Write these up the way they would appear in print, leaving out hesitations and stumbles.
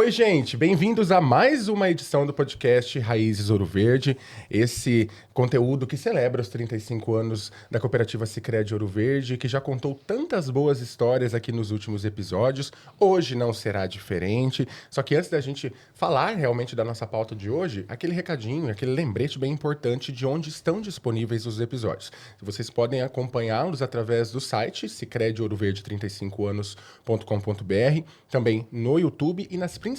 Oi, gente, bem-vindos a mais uma edição do podcast Raízes Ouro Verde, esse conteúdo que celebra os 35 anos da cooperativa Sicredi Ouro Verde, que já contou tantas boas histórias aqui nos últimos episódios. Hoje não será diferente, só que antes da gente falar realmente da nossa pauta de hoje, aquele recadinho, aquele lembrete bem importante de onde estão disponíveis os episódios. Vocês podem acompanhá-los através do site sicrediouroVerde35anos.com.br, também no YouTube e nas principais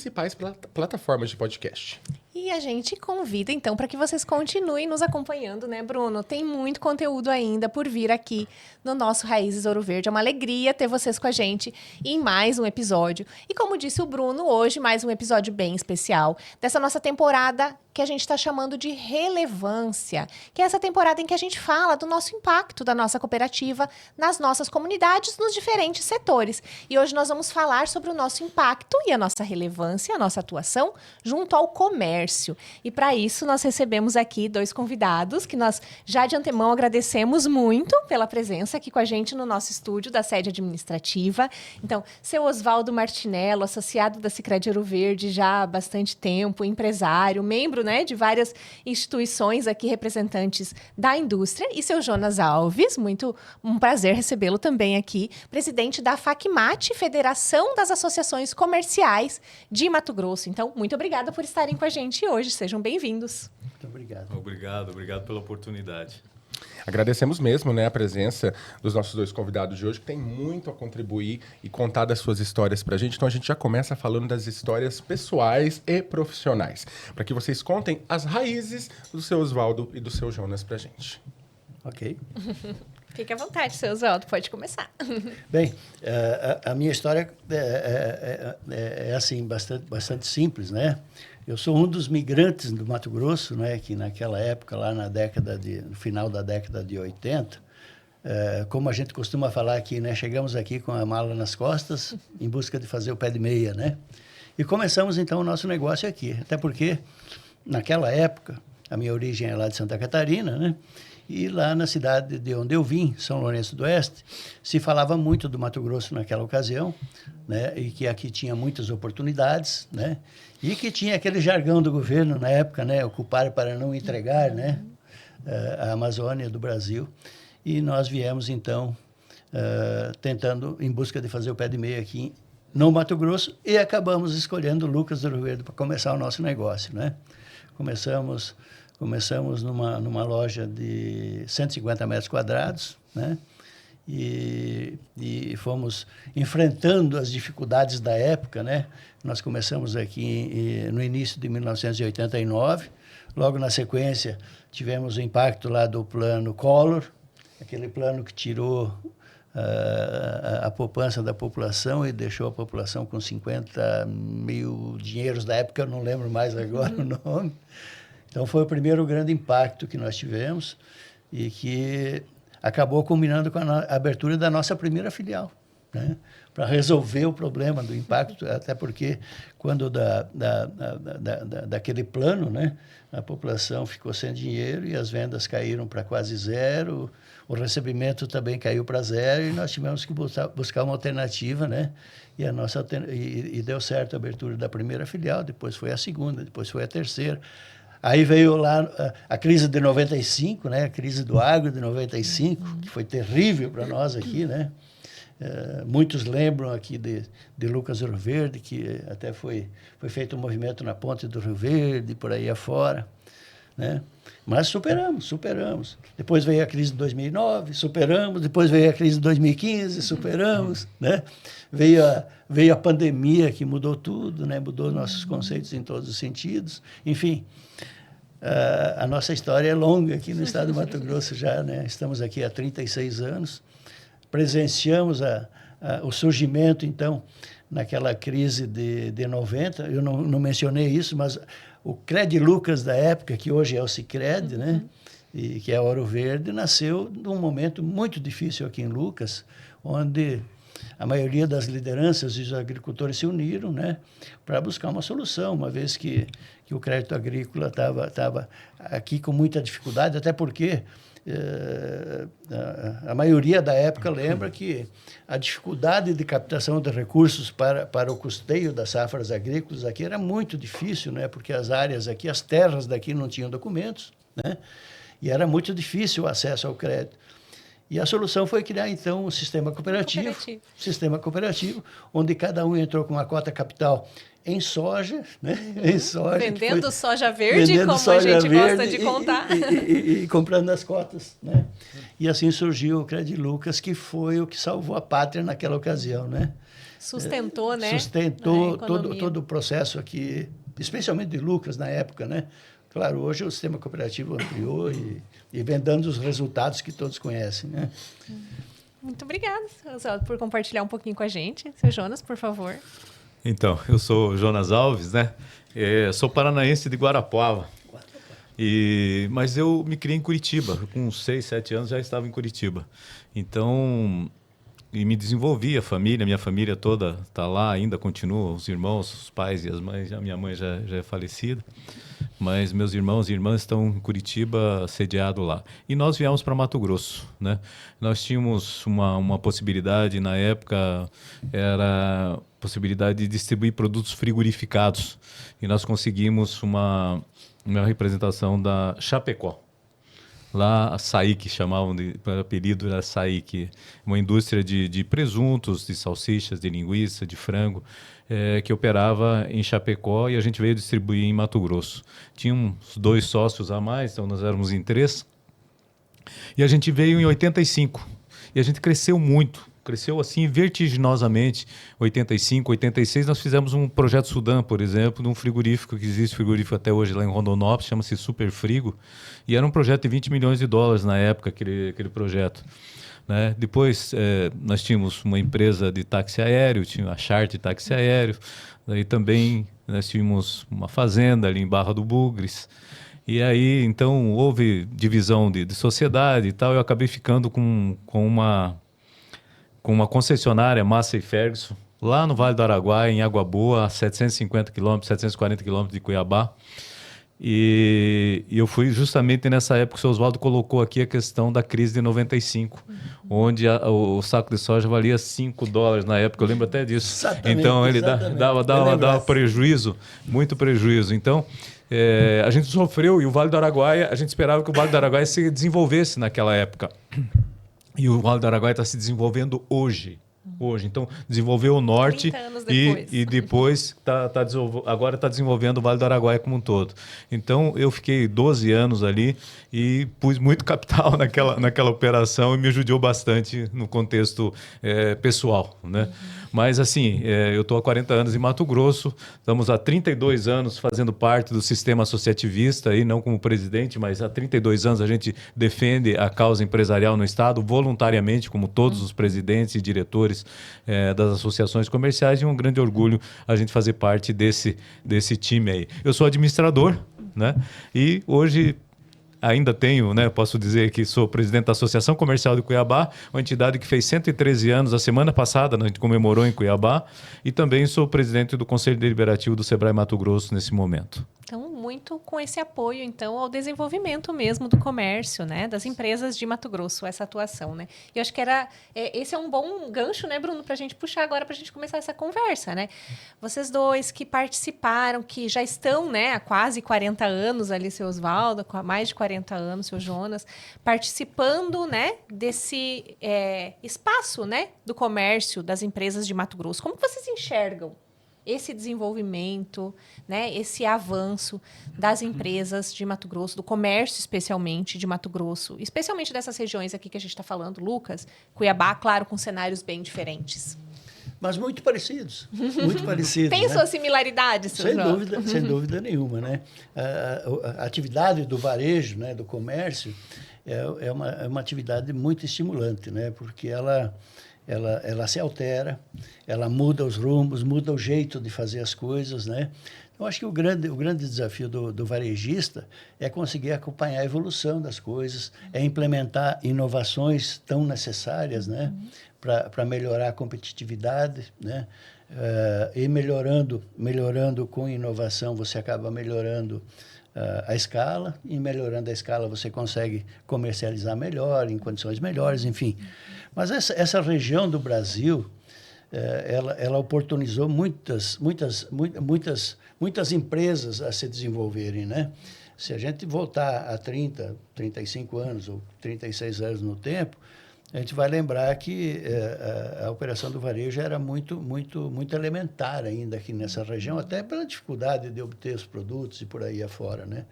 plataformas de podcast. E a gente convida, então, para que vocês continuem nos acompanhando, né, Bruno? Tem muito conteúdo ainda por vir aqui no nosso Raízes Ouro Verde. É uma alegria ter vocês com a gente em mais um episódio. E como disse o Bruno, hoje mais um episódio bem especial dessa nossa temporada que a gente está chamando de relevância, que é essa temporada em que a gente fala do nosso impacto da nossa cooperativa nas nossas comunidades, nos diferentes setores. E hoje nós vamos falar sobre o nosso impacto e a nossa relevância, a nossa atuação junto ao comércio. E para isso nós recebemos aqui dois convidados que nós já de antemão agradecemos muito pela presença aqui com a gente no nosso estúdio da sede administrativa. Então, seu Oswaldo Martinello, associado da Sicredi Ouro Verde já há bastante tempo, empresário, membro, né, de várias instituições aqui representantes da indústria, e seu Jonas Alves, um prazer recebê-lo também aqui, presidente da FACMAT, Federação das Associações Comerciais de Mato Grosso. Então, muito obrigada por estarem com a gente hoje, sejam bem-vindos. Muito obrigado. Obrigado pela oportunidade. Agradecemos mesmo, né, a presença dos nossos dois convidados de hoje, que tem muito a contribuir e contar das suas histórias pra gente. Então a gente já começa falando das histórias pessoais e profissionais, para que vocês contem as raízes do seu Oswaldo e do seu Jonas pra gente. Ok. Fique à vontade, seu Oswaldo, pode começar. Bem, a minha história é assim, bastante simples, né? Eu sou um dos migrantes do Mato Grosso, né, que naquela época, lá no final da década de 80, como a gente costuma falar aqui, né, chegamos aqui com a mala nas costas em busca de fazer o pé de meia, né? E começamos, então, o nosso negócio aqui. Até porque, naquela época, a minha origem é lá de Santa Catarina, né? E lá na cidade de onde eu vim, São Lourenço do Oeste, se falava muito do Mato Grosso naquela ocasião, né? E que aqui tinha muitas oportunidades, né? E que tinha aquele jargão do governo na época, né? Ocupar para não entregar, né? A Amazônia do Brasil. E nós viemos, então, tentando, em busca de fazer o pé de meia aqui no Mato Grosso, e acabamos escolhendo Lucas do Rio Verde para começar o nosso negócio, né? Começamos numa loja de 150 metros quadrados, né? E fomos enfrentando as dificuldades da época, né? Nós começamos aqui no início de 1989, logo na sequência tivemos o impacto lá do plano Collor, aquele plano que tirou a poupança da população e deixou a população com 50 mil dinheiros da época, eu não lembro mais agora o nome. Então, foi o primeiro grande impacto que nós tivemos e que acabou culminando com a abertura da nossa primeira filial, né? Para resolver o problema do impacto, até porque quando daquele plano, né, a população ficou sem dinheiro e as vendas caíram para quase zero, o recebimento também caiu para zero e nós tivemos que buscar uma alternativa, né? E deu certo a abertura da primeira filial, depois foi a segunda, depois foi a terceira. Aí veio lá a crise de 95, né? A crise do agro de 95, que foi terrível para nós aqui, né? Muitos lembram aqui de Lucas Ouro Verde, que até foi feito um movimento na ponte do Rio Verde, por aí afora, né? Mas superamos. Depois veio a crise de 2009, superamos. Depois veio a crise de 2015, superamos, né? Veio a pandemia que mudou tudo, né? Mudou nossos conceitos em todos os sentidos. Enfim, a nossa história é longa aqui no estado do Mato Grosso já, né? Estamos aqui há 36 anos. Presenciamos o surgimento, então, naquela crise de 90. Eu não mencionei isso, mas o Cred Lucas da época, que hoje é o Sicredi, né? E que é a Ouro Verde, nasceu num momento muito difícil aqui em Lucas, onde a maioria das lideranças e os agricultores se uniram, né, para buscar uma solução, uma vez que o crédito agrícola estava aqui com muita dificuldade, até porque a maioria da época lembra que a dificuldade de captação de recursos para o custeio das safras agrícolas aqui era muito difícil, né? Porque as áreas aqui, as terras daqui não tinham documentos, né? E era muito difícil o acesso ao crédito. E a solução foi criar, então, um sistema cooperativo, onde cada um entrou com uma cota capital em soja, né? Em soja. Vendendo soja verde, como soja a gente gosta de contar. E comprando as cotas, né? E assim surgiu o Credilucas, que foi o que salvou a pátria naquela ocasião, né? Sustentou, né? Sustentou todo o processo aqui, especialmente de Lucas na época, né? Claro, hoje o sistema cooperativo ampliou e vem dando os resultados que todos conhecem, né? Muito obrigada, Oswaldo, por compartilhar um pouquinho com a gente. Seu Jonas, por favor. Então, eu sou Jonas Alves, né? Sou paranaense de Guarapuava. Mas eu me criei em Curitiba. Com 6, 7 anos já estava em Curitiba. Então, e me desenvolvi, minha família toda está lá ainda, continua, os irmãos, os pais e as mães. A minha mãe já é falecida. Mas meus irmãos e irmãs estão em Curitiba, sediados lá. E nós viemos para Mato Grosso, né? Nós tínhamos uma possibilidade, na época, era a possibilidade de distribuir produtos frigorificados. E nós conseguimos uma representação da Chapecó. Lá, a SAIC, chamavam para apelido, era SAIC, uma indústria de presuntos, de salsichas, de linguiça, de frango, que operava em Chapecó e a gente veio distribuir em Mato Grosso. Tínhamos 2 sócios a mais, então nós éramos em 3. E a gente veio em 85 e a gente cresceu muito. Cresceu assim vertiginosamente. 85, 86, nós fizemos um projeto Sudã, por exemplo, de um frigorífico que existe, frigorífico até hoje lá em Rondonópolis, chama-se Super Frigo. E era um projeto de 20 milhões de dólares na época, aquele projeto. Né? Depois, nós tínhamos uma empresa de táxi aéreo, tinha a Chart Táxi Aéreo. Daí também nós tínhamos uma fazenda ali em Barra do Bugres. E aí, então, houve divisão de sociedade e tal. Eu acabei ficando com uma concessionária, Massey Ferguson, lá no Vale do Araguaia, em Água Boa, a 750 quilômetros, 740 quilômetros de Cuiabá. E eu fui justamente nessa época que o seu Oswaldo colocou aqui a questão da crise de 95, onde o saco de soja valia $5 na época, eu lembro até disso. Então ele dava prejuízo, muito prejuízo. Então a gente sofreu e o Vale do Araguaia, a gente esperava que o Vale do Araguaia se desenvolvesse naquela época. E o Vale do Araguaia está se desenvolvendo hoje. Então, desenvolveu o norte e depois agora está desenvolvendo o Vale do Araguaia como um todo. Então, eu fiquei 12 anos ali e pus muito capital naquela operação e me ajudou bastante no contexto pessoal, né? Mas, assim, eu estou há 40 anos em Mato Grosso, estamos há 32 anos fazendo parte do sistema associativista, aí, não como presidente, mas há 32 anos a gente defende a causa empresarial no Estado, voluntariamente, como todos os presidentes e diretores das associações comerciais, e um grande orgulho a gente fazer parte desse time aí. Eu sou administrador, né? E hoje ainda tenho, né, posso dizer que sou presidente da Associação Comercial de Cuiabá, uma entidade que fez 113 anos a semana passada, a gente comemorou em Cuiabá, e também sou presidente do Conselho Deliberativo do Sebrae Mato Grosso nesse momento. Então, muito com esse apoio, então, ao desenvolvimento mesmo do comércio, né, das empresas de Mato Grosso, essa atuação, né? E eu acho que esse é um bom gancho, né, Bruno, para a gente puxar agora, para a gente começar essa conversa, né? Vocês dois que participaram, que já estão, né, há quase 40 anos ali, seu Oswaldo, há mais de 40 anos, seu Jonas, participando, né, desse espaço, né, do comércio das empresas de Mato Grosso. Como que vocês enxergam esse desenvolvimento, né, esse avanço das empresas de Mato Grosso, do comércio especialmente de Mato Grosso, especialmente dessas regiões aqui que a gente está falando, Lucas, Cuiabá, claro, com cenários bem diferentes. Mas muito parecidos, muito parecidos. Tem suas similaridades, seu João? Sem dúvida nenhuma, né? A atividade do varejo, né, do comércio, é uma atividade muito estimulante, né? Porque ela se altera, ela muda os rumos, muda o jeito de fazer as coisas, né? Eu acho que o grande desafio do varejista é conseguir acompanhar a evolução das coisas, é implementar inovações tão necessárias, né? Para melhorar a competitividade, né? E melhorando com inovação, você acaba melhorando a escala, e melhorando a escala você consegue comercializar melhor, em condições melhores, enfim. Mas essa região do Brasil, ela oportunizou muitas empresas a se desenvolverem, né? Se a gente voltar a 30, 35 anos ou 36 anos no tempo, a gente vai lembrar que a operação do varejo era muito elementar ainda aqui nessa região, até pela dificuldade de obter os produtos e por aí afora, né?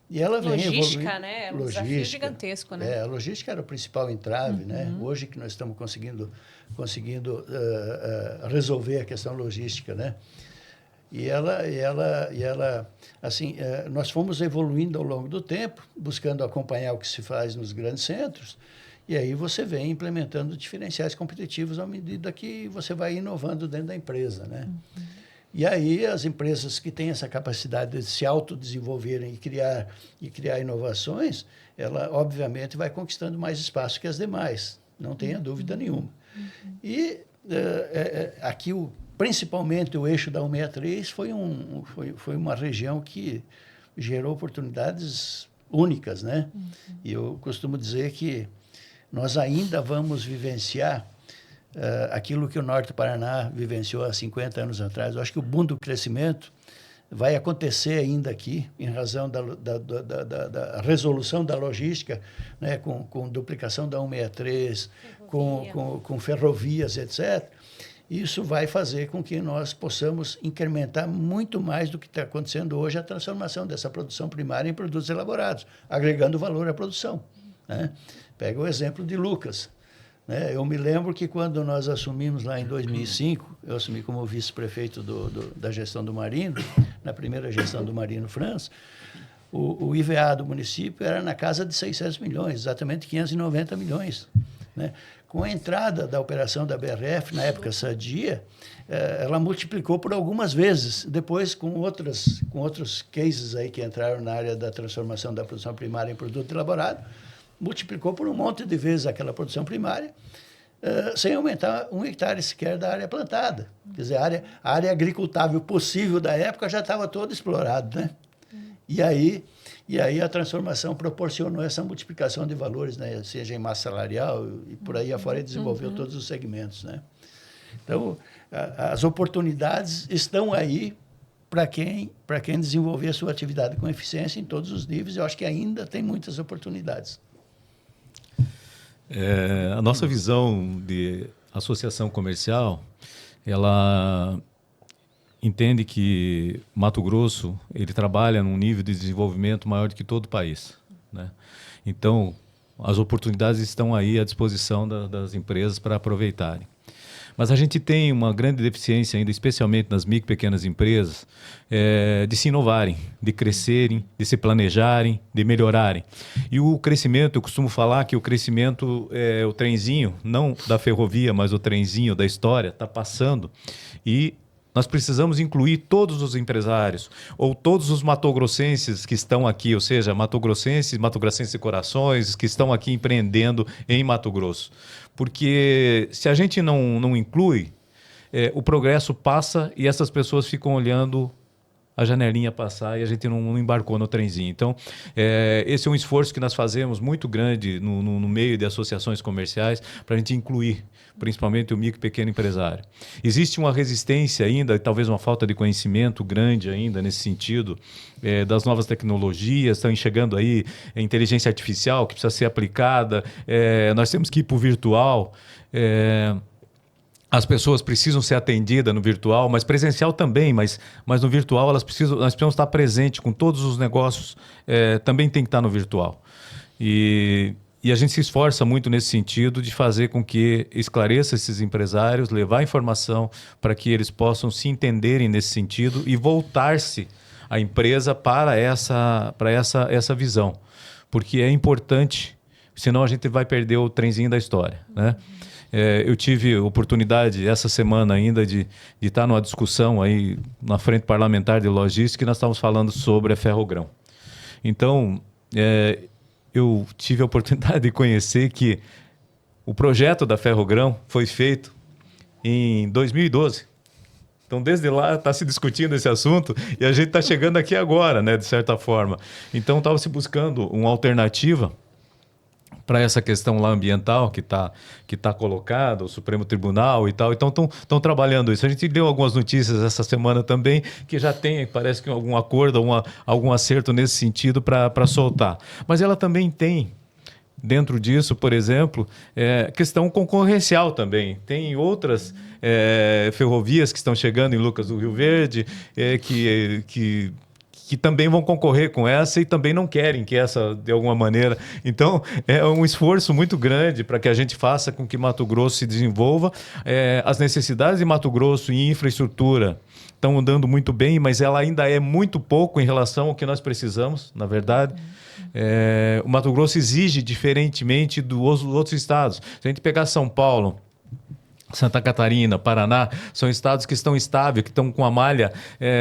E ela vem logística, né? É um desafio gigantesco, né? A logística era o principal entrave, né? Hoje que nós estamos conseguindo resolver a questão logística, né? E ela assim, nós fomos evoluindo ao longo do tempo, buscando acompanhar o que se faz nos grandes centros, e aí você vem implementando diferenciais competitivos à medida que você vai inovando dentro da empresa, né? E aí as empresas que têm essa capacidade de se autodesenvolverem e criar inovações, ela obviamente vai conquistando mais espaço que as demais, não tenha dúvida nenhuma. E aqui principalmente o eixo da 163 foi uma região que gerou oportunidades únicas, né? E eu costumo dizer que nós ainda vamos vivenciar aquilo que o Norte do Paraná vivenciou há 50 anos atrás. Eu acho que o boom do crescimento vai acontecer ainda aqui, em razão da resolução da logística, né? Com duplicação da 163, com ferrovias, etc. Isso vai fazer com que nós possamos incrementar muito mais do que está acontecendo hoje a transformação dessa produção primária em produtos elaborados, agregando valor à produção, né? Pega o exemplo de Lucas, né? Eu me lembro que quando nós assumimos lá em 2005, eu assumi como vice-prefeito da gestão do Marino, na primeira gestão do Marino França, o IVA do município era na casa de 600 milhões, exatamente 590 milhões, né? Com a entrada da operação da BRF, na época Sadia, ela multiplicou por algumas vezes. Depois, com outros cases aí que entraram na área da transformação da produção primária em produto elaborado, multiplicou por um monte de vezes aquela produção primária, sem aumentar 1 hectare sequer da área plantada. Quer dizer, a área agricultável possível da época já estava toda explorada, né? E aí a transformação proporcionou essa multiplicação de valores, né? Seja em massa salarial e por aí afora, e desenvolveu todos os segmentos, né? Então, as oportunidades estão aí para quem desenvolver a sua atividade com eficiência em todos os níveis. Eu acho que ainda tem muitas oportunidades. A nossa visão de associação comercial, ela entende que Mato Grosso ele trabalha num nível de desenvolvimento maior do que todo o país, né? Então, as oportunidades estão aí à disposição das empresas para aproveitarem. Mas a gente tem uma grande deficiência ainda, especialmente nas micro e pequenas empresas, de se inovarem, de crescerem, de se planejarem, de melhorarem. E o crescimento, eu costumo falar que o crescimento é o trenzinho, não da ferrovia, mas o trenzinho da história, está passando e nós precisamos incluir todos os empresários ou todos os matogrossenses que estão aqui, ou seja, matogrossenses de corações, que estão aqui empreendendo em Mato Grosso. Porque se a gente não inclui, o progresso passa e essas pessoas ficam olhando a janelinha passar e a gente não embarcou no trenzinho. Então, esse é um esforço que nós fazemos muito grande no meio de associações comerciais para a gente incluir, principalmente o micro e pequeno empresário. Existe uma resistência ainda, talvez uma falta de conhecimento grande ainda nesse sentido, das novas tecnologias, estão chegando aí a inteligência artificial que precisa ser aplicada, nós temos que ir para o virtual, as pessoas precisam ser atendidas no virtual, mas presencial também, mas no virtual nós precisamos estar presentes com todos os negócios, também tem que estar no virtual. E a gente se esforça muito nesse sentido de fazer com que esclareça esses empresários, levar informação para que eles possam se entenderem nesse sentido e voltar-se a empresa para essa visão. Porque é importante, senão a gente vai perder o trenzinho da história, né? Eu tive oportunidade essa semana ainda de estar numa discussão aí na Frente Parlamentar de Logística e nós estávamos falando sobre a Ferrogrão. Então, eu tive a oportunidade de conhecer que o projeto da Ferrogrão foi feito em 2012. Então, desde lá está se discutindo esse assunto e a gente está chegando aqui agora, né, de certa forma. Então, estava se buscando uma alternativa para essa questão lá ambiental que tá colocada, o Supremo Tribunal e tal. Então, estão trabalhando isso. A gente deu algumas notícias essa semana também, que já tem, parece que algum acordo, algum acerto nesse sentido para soltar. Mas ela também tem, dentro disso, por exemplo, questão concorrencial também. Tem outras ferrovias que estão chegando em Lucas do Rio Verde, que também vão concorrer com essa e também não querem que essa, de alguma maneira... Então, é um esforço muito grande para que a gente faça com que Mato Grosso se desenvolva. As necessidades de Mato Grosso em infraestrutura estão andando muito bem, mas ela ainda é muito pouco em relação ao que nós precisamos, na verdade. O Mato Grosso exige diferentemente dos outros estados. Se a gente pegar São Paulo, Santa Catarina, Paraná, são estados que estão estáveis, que estão com a malha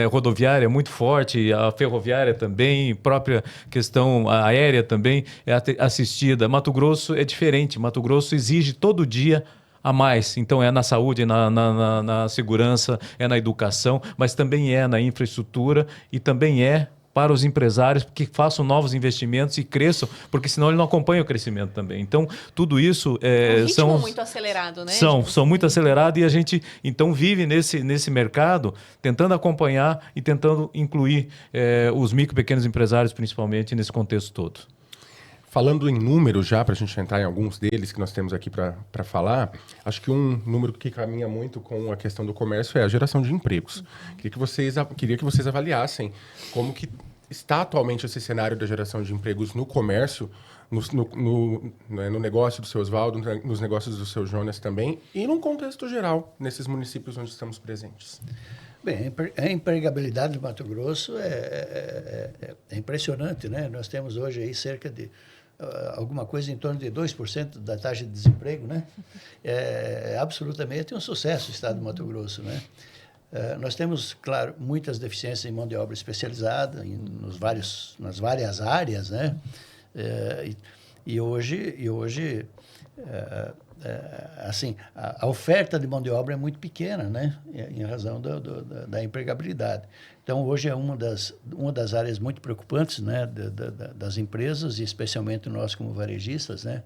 rodoviária muito forte, a ferroviária também, própria questão aérea também é assistida. Mato Grosso é diferente, Mato Grosso exige todo dia a mais. Então é na saúde, na segurança, é na educação, mas também é na infraestrutura e também para os empresários que façam novos investimentos e cresçam, porque senão ele não acompanha o crescimento também. Então, tudo isso um ritmo muito acelerado, né? São muito acelerados e a gente, então, vive nesse mercado tentando acompanhar e tentando incluir os micro e pequenos empresários, principalmente, nesse contexto todo. Falando em números já, para a gente entrar em alguns deles que nós temos aqui para falar, acho que um número que caminha muito com a questão do comércio é a geração de empregos. Queria que vocês avaliassem como que está atualmente esse cenário da geração de empregos no comércio, no negócio do seu Oswaldo, nos negócios do seu Jonas também, e num contexto geral, nesses municípios onde estamos presentes. Bem, a empregabilidade do Mato Grosso é impressionante, né? Nós temos hoje aí cerca de alguma coisa em torno de 2% da taxa de desemprego, né? É absolutamente um sucesso o estado do Mato Grosso, né? Nós temos, claro, muitas deficiências em mão de obra especializada nas várias áreas, né? E hoje assim, a oferta de mão de obra é muito pequena, né? Em razão da empregabilidade. Então, hoje é uma das áreas muito preocupantes, né? Das empresas, e especialmente nós como varejistas, né?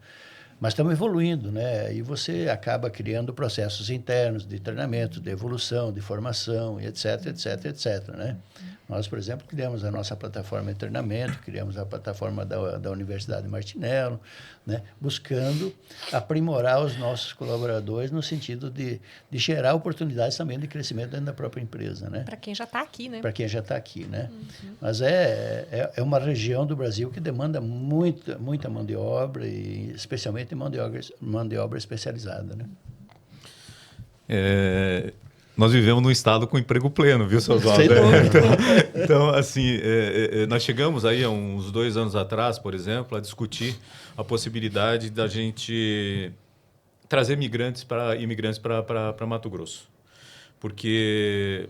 Mas estamos evoluindo, né? E você acaba criando processos internos de treinamento, de evolução, de formação, etc, etc, etc, né? Nós, por exemplo, criamos a nossa plataforma de treinamento, criamos a plataforma da Universidade Martinello, né? Buscando aprimorar os nossos colaboradores no sentido de gerar oportunidades também de crescimento dentro da própria empresa, né? Para quem já está aqui, né? Para quem já está aqui, né? Mas é uma região do Brasil que demanda muita mão de obra, e especialmente mão de obra especializada, né? Nós vivemos num estado com emprego pleno, viu, seu Oswaldo? Então, assim, nós chegamos aí há uns 2 anos atrás, por exemplo, a discutir a possibilidade da gente trazer imigrantes para Mato Grosso. Porque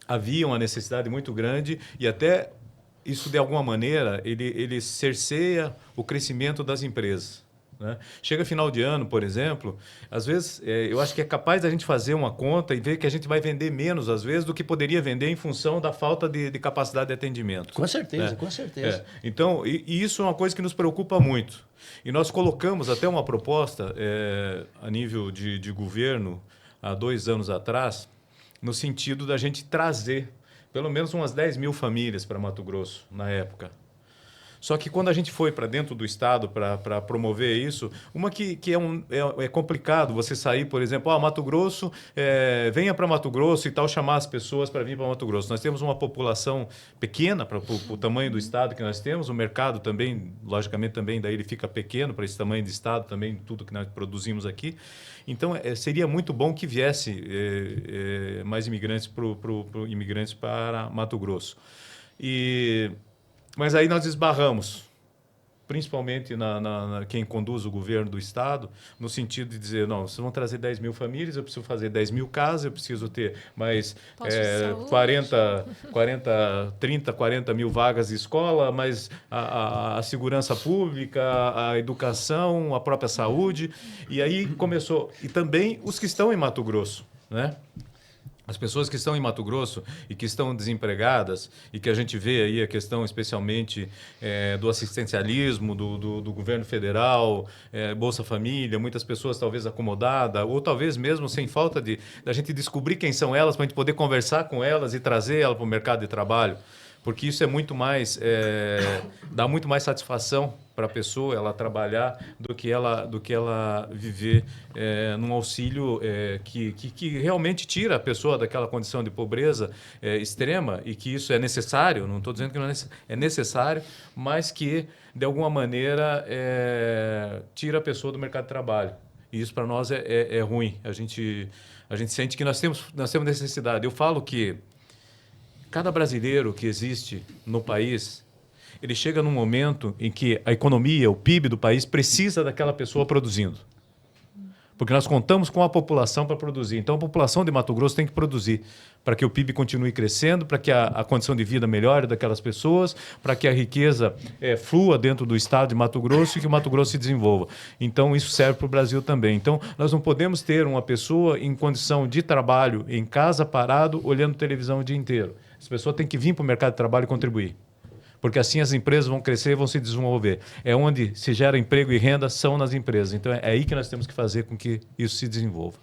havia uma necessidade muito grande e até isso, de alguma maneira, ele cerceia o crescimento das empresas. Né? Chega final de ano, por exemplo, às vezes eu acho que é capaz da gente fazer uma conta e ver que a gente vai vender menos, às vezes, do que poderia vender em função da falta de capacidade de atendimento. Com certeza, com certeza. Então, e isso é uma coisa que nos preocupa muito. E nós colocamos até uma proposta a nível de governo, há 2 anos atrás, no sentido da gente trazer pelo menos umas 10 mil famílias para Mato Grosso, na época. Só que quando a gente foi para dentro do estado para promover isso, uma que é complicado você sair, por exemplo, Mato Grosso, venha para Mato Grosso e tal, chamar as pessoas para vir para Mato Grosso. Nós temos uma população pequena para o tamanho do estado que nós temos, o mercado também, logicamente, também daí ele fica pequeno para esse tamanho de estado, também tudo que nós produzimos aqui. Então, seria muito bom que viesse mais imigrantes para Mato Grosso. Mas aí nós esbarramos, principalmente quem conduz o governo do estado, no sentido de dizer, não, vocês vão trazer 10 mil famílias, eu preciso fazer 10 mil casas, eu preciso ter mais 40 mil vagas de escola, mais a segurança pública, a educação, a própria saúde. E aí começou. E também os que estão em Mato Grosso, né? As pessoas que estão em Mato Grosso e que estão desempregadas e que a gente vê aí a questão especialmente do assistencialismo, do governo federal, Bolsa Família, muitas pessoas talvez acomodadas ou talvez mesmo sem falta da gente descobrir quem são elas para a gente poder conversar com elas e trazer elas para o mercado de trabalho. Porque isso é muito mais, dá muito mais satisfação para a pessoa ela trabalhar do que ela viver num auxílio que realmente tira a pessoa daquela condição de pobreza extrema e que isso é necessário, não estou dizendo que não é necessário, mas que de alguma maneira tira a pessoa do mercado de trabalho. E isso para nós é ruim. A gente sente que nós temos necessidade. Eu falo que cada brasileiro que existe no país, ele chega num momento em que a economia, o PIB do país precisa daquela pessoa produzindo. Porque nós contamos com a população para produzir. Então, a população de Mato Grosso tem que produzir para que o PIB continue crescendo, para que a condição de vida melhore daquelas pessoas, para que a riqueza flua dentro do estado de Mato Grosso e que o Mato Grosso se desenvolva. Então, isso serve para o Brasil também. Então, nós não podemos ter uma pessoa em condição de trabalho, em casa, parado, olhando televisão o dia inteiro. Essa pessoa tem que vir para o mercado de trabalho e contribuir. Porque assim as empresas vão crescer e vão se desenvolver. É onde se gera emprego e renda, são nas empresas. Então é aí que nós temos que fazer com que isso se desenvolva.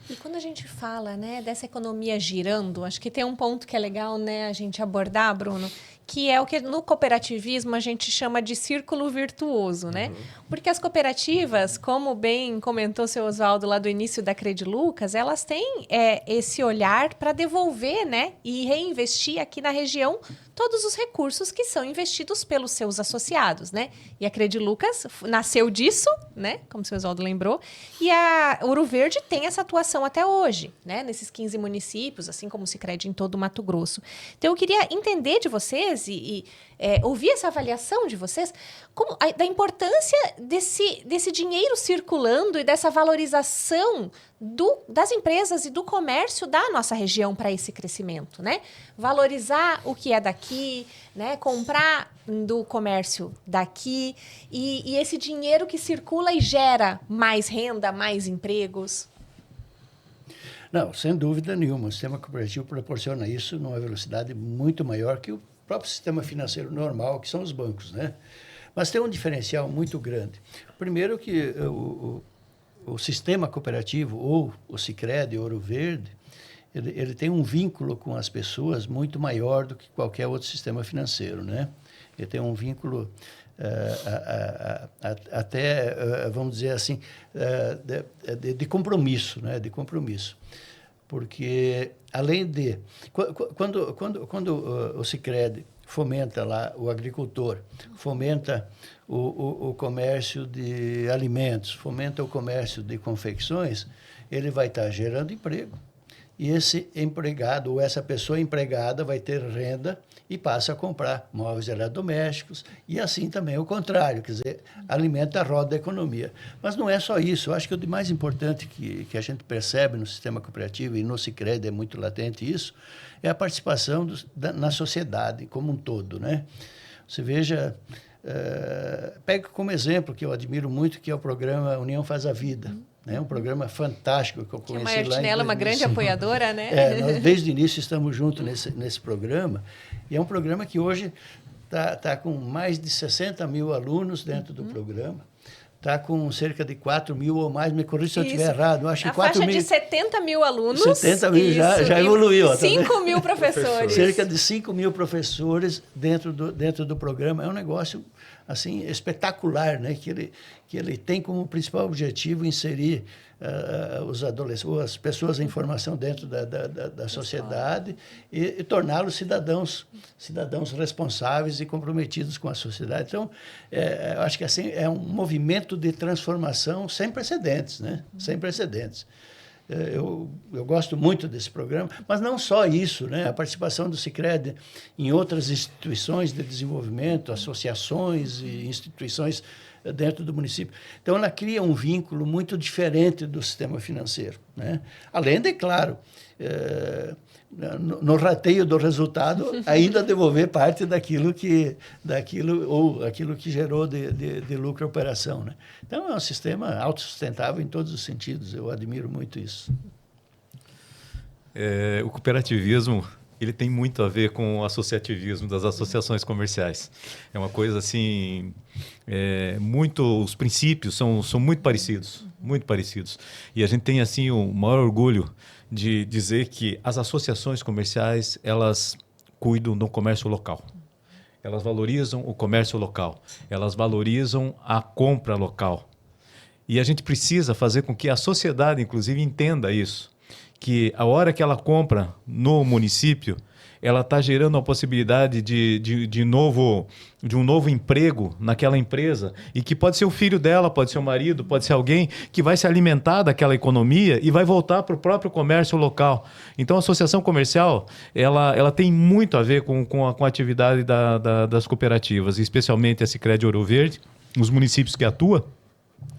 E quando a gente fala, né, dessa economia girando, acho que tem um ponto que é legal, né, a gente abordar, Bruno, que é o que no cooperativismo a gente chama de círculo virtuoso, né? Porque as cooperativas, como bem comentou o seu Oswaldo lá do início da Credilucas, elas têm esse olhar para devolver, né, e reinvestir aqui na região todos os recursos que são investidos pelos seus associados, né? E a Credilucas nasceu disso, né? Como o seu Oswaldo lembrou. E a Ouro Verde tem essa atuação até hoje, né? Nesses 15 municípios, assim como o Sicredi em todo o Mato Grosso. Então, eu queria entender de vocês e ouvir essa avaliação de vocês da importância desse dinheiro circulando e dessa valorização das empresas e do comércio da nossa região para esse crescimento, né? Valorizar o que é daqui, né? Comprar do comércio daqui e esse dinheiro que circula e gera mais renda, mais empregos. Não, sem dúvida nenhuma. O sistema cooperativo proporciona isso numa velocidade muito maior que o próprio sistema financeiro normal, que são os bancos, né? Mas tem um diferencial muito grande. Primeiro que o sistema cooperativo, ou o Sicredi, Ouro Verde, ele tem um vínculo com as pessoas muito maior do que qualquer outro sistema financeiro, né? Ele tem um vínculo até, vamos dizer assim, de compromisso, né? De compromisso. Porque, além de... Quando o Sicredi fomenta lá o agricultor, fomenta o comércio de alimentos, fomenta o comércio de confecções, ele vai estar gerando emprego. E esse empregado, ou essa pessoa empregada, vai ter renda e passa a comprar móveis eletrodomésticos, e assim também o contrário, quer dizer, alimenta a roda da economia. Mas não é só isso. Eu acho que o mais importante que a gente percebe no sistema cooperativo, e no Sicredi é muito latente isso, é a participação na sociedade como um todo, né? Você veja, pega como exemplo, que eu admiro muito, que é o programa União Faz a Vida. É um programa fantástico que eu conheci lá em 2005. A Martinella é uma grande apoiadora, né? Nós, desde o início, estamos juntos nesse programa. E é um programa que hoje está com mais de 60 mil alunos dentro do programa. Está com cerca de 4 mil ou mais, me corrija se eu estiver errado. Eu acho que 4 faixa mil... de 70 mil alunos. 70 mil já evoluiu. 5 mil professores. Cerca de 5 mil professores dentro do programa. É um negócio assim, espetacular, né? Que ele tem como principal objetivo inserir os adolescentes, as pessoas em formação dentro da sociedade e torná-los cidadãos responsáveis e comprometidos com a sociedade. Então, eu acho que assim é um movimento de transformação sem precedentes, né? Sem precedentes. Eu gosto muito desse programa, mas não só isso, né? A participação do Sicredi em outras instituições de desenvolvimento, associações e instituições dentro do município. Então, ela cria um vínculo muito diferente do sistema financeiro, né? Além de, claro, no rateio do resultado, ainda devolver parte daquilo que gerou de lucro e operação, né? Então, é um sistema autossustentável em todos os sentidos. Eu admiro muito isso. o cooperativismo ele tem muito a ver com o associativismo das associações comerciais. É uma coisa assim, os princípios são muito parecidos, muito parecidos. E a gente tem assim o maior orgulho de dizer que as associações comerciais, elas cuidam do comércio local. Elas valorizam o comércio local, elas valorizam a compra local. E a gente precisa fazer com que a sociedade, inclusive, entenda isso. Que a hora que ela compra no município, ela está gerando a possibilidade de um novo emprego naquela empresa e que pode ser o filho dela, pode ser o marido, pode ser alguém que vai se alimentar daquela economia e vai voltar para o próprio comércio local. Então, a associação comercial ela tem muito a ver com a atividade das cooperativas, especialmente a Sicredi Ouro Verde, os municípios que atuam,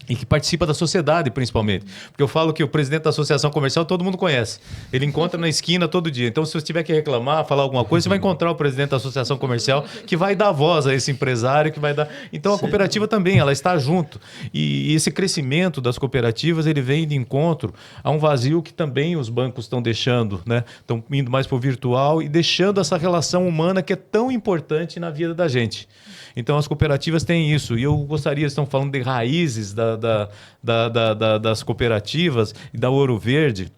e que participa da sociedade, principalmente. Porque eu falo que o presidente da associação comercial todo mundo conhece. Ele encontra na esquina todo dia. Então, se você tiver que reclamar, falar alguma coisa, você vai encontrar o presidente da associação comercial que vai dar voz a esse empresário, que vai dar... Então, a cooperativa também, ela está junto. E esse crescimento das cooperativas, ele vem de encontro a um vazio que também os bancos estão deixando, né? Estão indo mais para o virtual e deixando essa relação humana que é tão importante na vida da gente. Então, as cooperativas têm isso. E eu gostaria, estão falando de raízes das cooperativas e da Ouro Verde.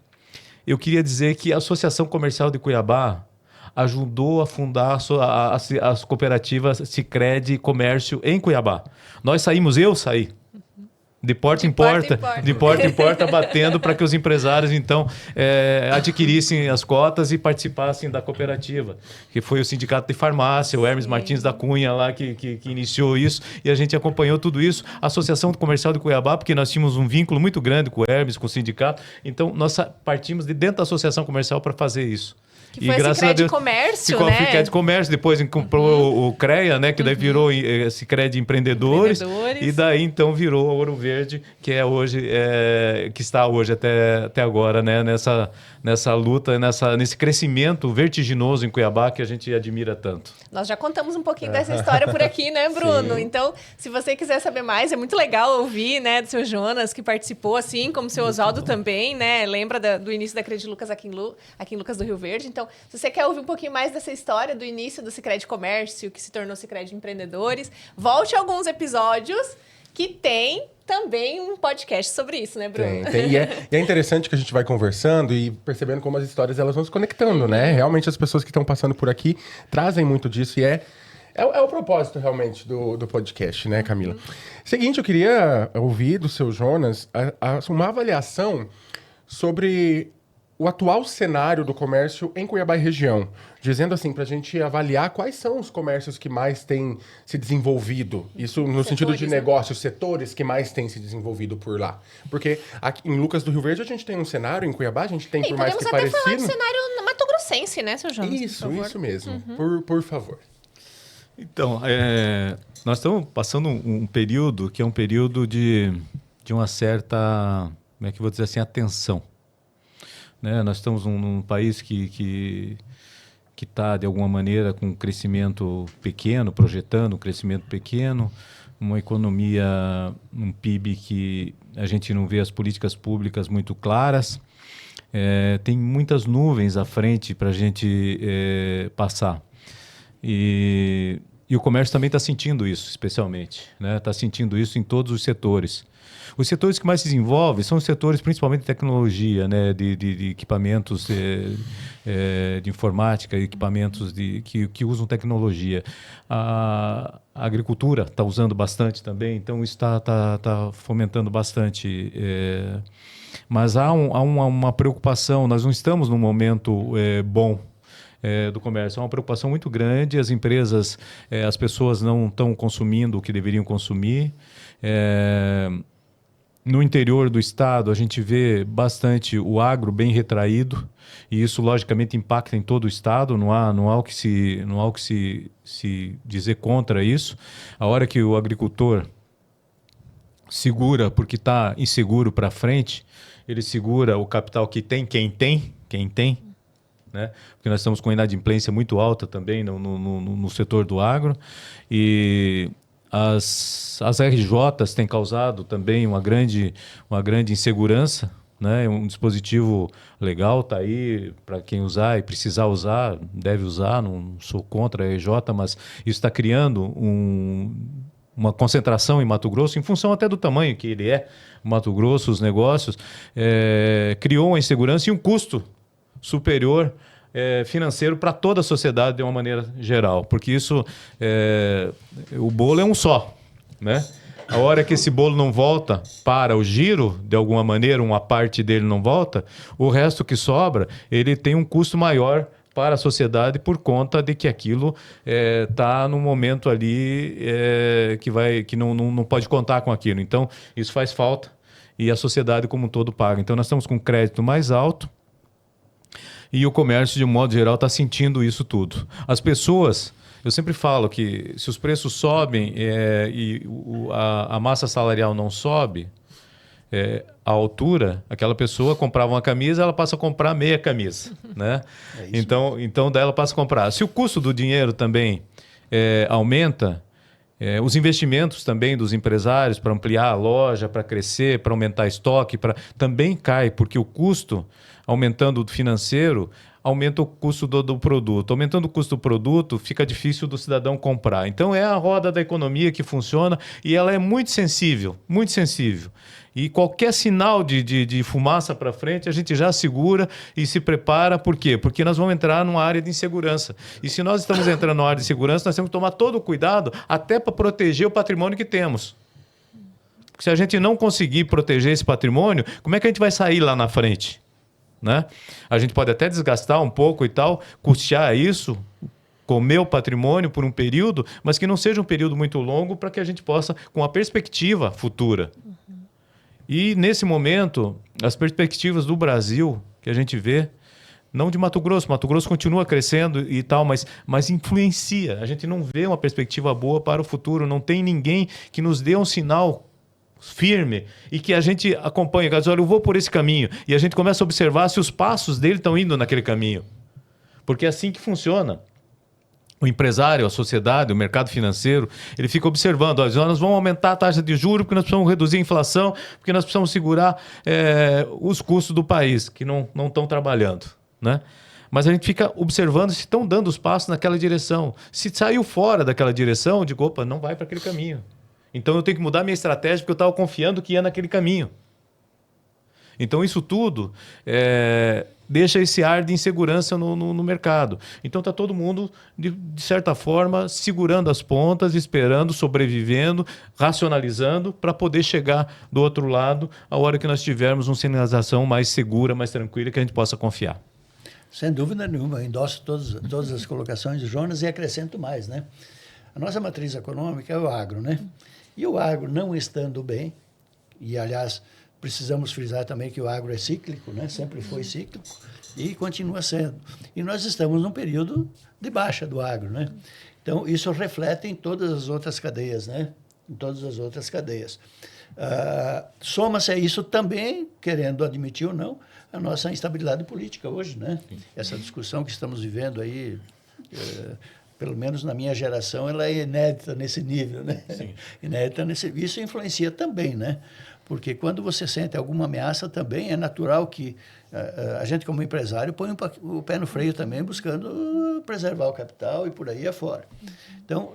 Eu queria dizer que a Associação Comercial de Cuiabá ajudou a fundar as cooperativas Sicredi Comércio em Cuiabá. Eu saí. De porta em porta, batendo para que os empresários, então, adquirissem as cotas e participassem da cooperativa, que foi o Sindicato de Farmácia, o Hermes Martins da Cunha lá que iniciou isso, e a gente acompanhou tudo isso. A Associação Comercial de Cuiabá, porque nós tínhamos um vínculo muito grande com o Hermes, com o sindicato, então nós partimos de dentro da Associação Comercial para fazer isso. Que foi a Sicredi Comércio, ficou né? Ficou a Sicredi Comércio, depois comprou o CREA, né? Que daí virou Sicredi Empreendedores. E daí, então, virou a Ouro Verde, que é hoje, que está hoje até agora, né? Nessa luta, nesse crescimento vertiginoso em Cuiabá que a gente admira tanto. Nós já contamos um pouquinho dessa história por aqui, né, Bruno? Sim. Então, se você quiser saber mais, é muito legal ouvir, né, do seu Jonas, que participou, assim como o seu Oswaldo também, né? Lembra do início da Credi Lucas aqui em Lucas do Rio Verde. Então, se você quer ouvir um pouquinho mais dessa história do início do Sicredi Comércio, que se tornou Sicredi Empreendedores, volte a alguns episódios que tem também um podcast sobre isso, né, Bruno? Tem. E é interessante que a gente vai conversando e percebendo como as histórias elas vão se conectando, né? Realmente as pessoas que estão passando por aqui trazem muito disso e é o propósito realmente do podcast, né, Camila? Seguinte, eu queria ouvir do seu Jonas uma avaliação sobre o atual cenário do comércio em Cuiabá e região, dizendo assim, para a gente avaliar quais são os comércios que mais têm se desenvolvido, isso no sentido de negócios, setores que mais têm se desenvolvido por lá. Porque aqui em Lucas do Rio Verde a gente tem um cenário, em Cuiabá a gente tem, por mais que parecido... Podemos até falar de cenário mato-grossense, né, seu Jonas? Isso mesmo, por favor. Então, nós estamos passando um período que é um período de uma certa, como é que eu vou dizer assim, atenção. Né? Nós estamos num país que está, de alguma maneira, com um crescimento pequeno, projetando um crescimento pequeno, uma economia, um PIB que a gente não vê as políticas públicas muito claras. Tem muitas nuvens à frente para a gente passar. E o comércio também está sentindo isso, especialmente. Está sentindo isso em todos os setores. Os setores que mais se desenvolvem são os setores principalmente de tecnologia, né? de equipamentos de informática, equipamentos que usam tecnologia. A agricultura está usando bastante também, então isso está fomentando bastante. Mas há uma preocupação, nós não estamos num momento bom do comércio. É uma preocupação muito grande, as empresas, as pessoas não estão consumindo o que deveriam consumir. No interior do estado, a gente vê bastante o agro bem retraído, e isso, logicamente, impacta em todo o estado, não há o que se dizer contra isso. A hora que o agricultor segura, porque está inseguro para frente, ele segura o capital que tem, quem tem, né? Porque nós estamos com uma inadimplência muito alta também no setor do agro, e as RJs têm causado também uma grande insegurança, né? Um dispositivo legal, está aí para quem usar e precisar usar, deve usar, não sou contra a EJ, mas isso está criando uma concentração em Mato Grosso, em função até do tamanho que ele é, Mato Grosso, os negócios, criou uma insegurança e um custo superior financeiro para toda a sociedade de uma maneira geral, porque isso, o bolo é um só, né? A hora que esse bolo não volta para o giro, de alguma maneira, uma parte dele não volta, o resto que sobra, ele tem um custo maior para a sociedade por conta de que aquilo está no momento ali que não pode contar com aquilo. Então, isso faz falta e a sociedade como um todo paga. Então, nós estamos com crédito mais alto e o comércio, de um modo geral, está sentindo isso tudo. As pessoas... Eu sempre falo que se os preços sobem e a massa salarial não sobe, a altura, aquela pessoa comprava uma camisa, ela passa a comprar meia camisa, né? Então daí ela passa a comprar. Se o custo do dinheiro também aumenta, os investimentos também dos empresários para ampliar a loja, para crescer, para aumentar estoque, também cai, porque o custo, aumentando o financeiro, aumenta o custo do produto. Aumentando o custo do produto, fica difícil do cidadão comprar. Então, é a roda da economia que funciona e ela é muito sensível, muito sensível. E qualquer sinal de fumaça para frente, a gente já segura e se prepara. Por quê? Porque nós vamos entrar numa área de insegurança. E se nós estamos entrando numa área de segurança, nós temos que tomar todo o cuidado até para proteger o patrimônio que temos. Porque se a gente não conseguir proteger esse patrimônio, como é que a gente vai sair lá na frente? Né? A gente pode até desgastar um pouco e tal, custear isso, comer o patrimônio por um período, mas que não seja um período muito longo para que a gente possa, com a perspectiva futura. E, nesse momento, as perspectivas do Brasil, que a gente vê, não de Mato Grosso continua crescendo e tal, mas influencia. A gente não vê uma perspectiva boa para o futuro, não tem ninguém que nos dê um sinal firme e que a gente acompanha. Olha, eu vou por esse caminho. E a gente começa a observar se os passos dele estão indo naquele caminho. Porque é assim que funciona. O empresário, a sociedade, o mercado financeiro, ele fica observando. Olha, nós vamos aumentar a taxa de juros porque nós precisamos reduzir a inflação, porque nós precisamos segurar os custos do país, que não estão trabalhando, né? Mas a gente fica observando se estão dando os passos naquela direção. Se saiu fora daquela direção, eu digo, opa, não vai para aquele caminho. Então eu tenho que mudar minha estratégia porque eu estava confiando que ia naquele caminho. Então isso tudo deixa esse ar de insegurança no mercado. Então está todo mundo, de certa forma, segurando as pontas, esperando, sobrevivendo, racionalizando para poder chegar do outro lado a hora que nós tivermos uma sinalização mais segura, mais tranquila, que a gente possa confiar. Sem dúvida nenhuma, eu endosso todas as colocações de Jonas e acrescento mais, né? A nossa matriz econômica é o agro, né? E o agro não estando bem, e aliás, precisamos frisar também que o agro é cíclico, né? Sempre foi cíclico e continua sendo. E nós estamos num período de baixa do agro, né? Então, isso reflete em todas as outras cadeias, né? Em todas as outras cadeias. Soma-se a isso também, querendo admitir ou não, a nossa instabilidade política hoje, né? Essa discussão que estamos vivendo aí... pelo menos na minha geração, ela é inédita nesse nível, né? Sim. Inédita isso influencia também, né? Porque quando você sente alguma ameaça também, é natural que a gente, como empresário, põe o pé no freio também, buscando preservar o capital e por aí afora. Então,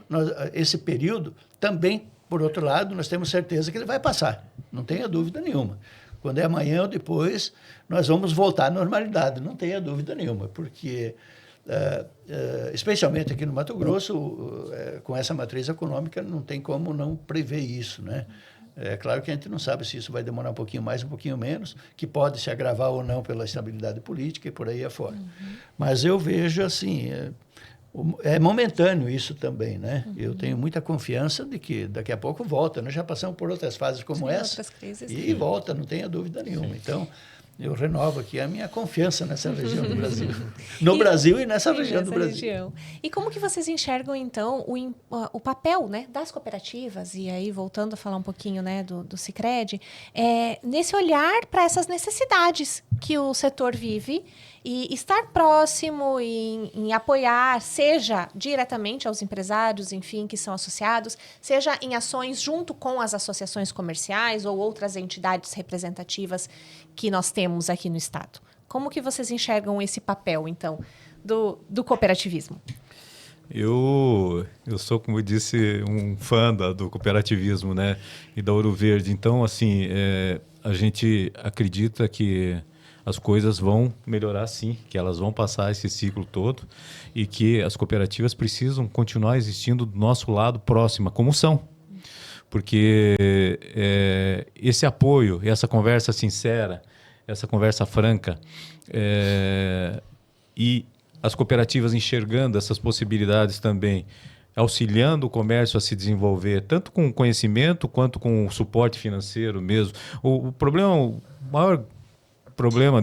esse período também, por outro lado, nós temos certeza que ele vai passar, não tenha dúvida nenhuma. Quando é amanhã ou depois, nós vamos voltar à normalidade, não tenha dúvida nenhuma, porque... especialmente aqui no Mato Grosso, com essa matriz econômica, não tem como não prever isso, né? É claro que a gente não sabe se isso vai demorar um pouquinho mais, um pouquinho menos, que pode se agravar ou não pela estabilidade política e por aí afora. Mas eu vejo assim, é momentâneo isso também, né? Eu tenho muita confiança de que daqui a pouco volta. Nós já passamos por outras fases como essa e volta, não tenha dúvida nenhuma. Então, eu renovo aqui a minha confiança nessa região do Brasil. No Brasil e nessa região do Brasil. E como que vocês enxergam, então, o papel, né, das cooperativas, e aí voltando a falar um pouquinho, né, do Sicredi, nesse olhar para essas necessidades que o setor vive e estar próximo em apoiar, seja diretamente aos empresários, enfim, que são associados, seja em ações junto com as associações comerciais ou outras entidades representativas que nós temos aqui no Estado. Como que vocês enxergam esse papel, então, do cooperativismo? Eu sou, como eu disse, um fã do cooperativismo, né? E da Ouro Verde. Então, assim, a gente acredita que as coisas vão melhorar sim, que elas vão passar esse ciclo todo e que as cooperativas precisam continuar existindo do nosso lado próxima, como são. Porque esse apoio, essa conversa sincera, essa conversa franca e as cooperativas enxergando essas possibilidades também, auxiliando o comércio a se desenvolver, tanto com conhecimento quanto com suporte financeiro mesmo. O maior problema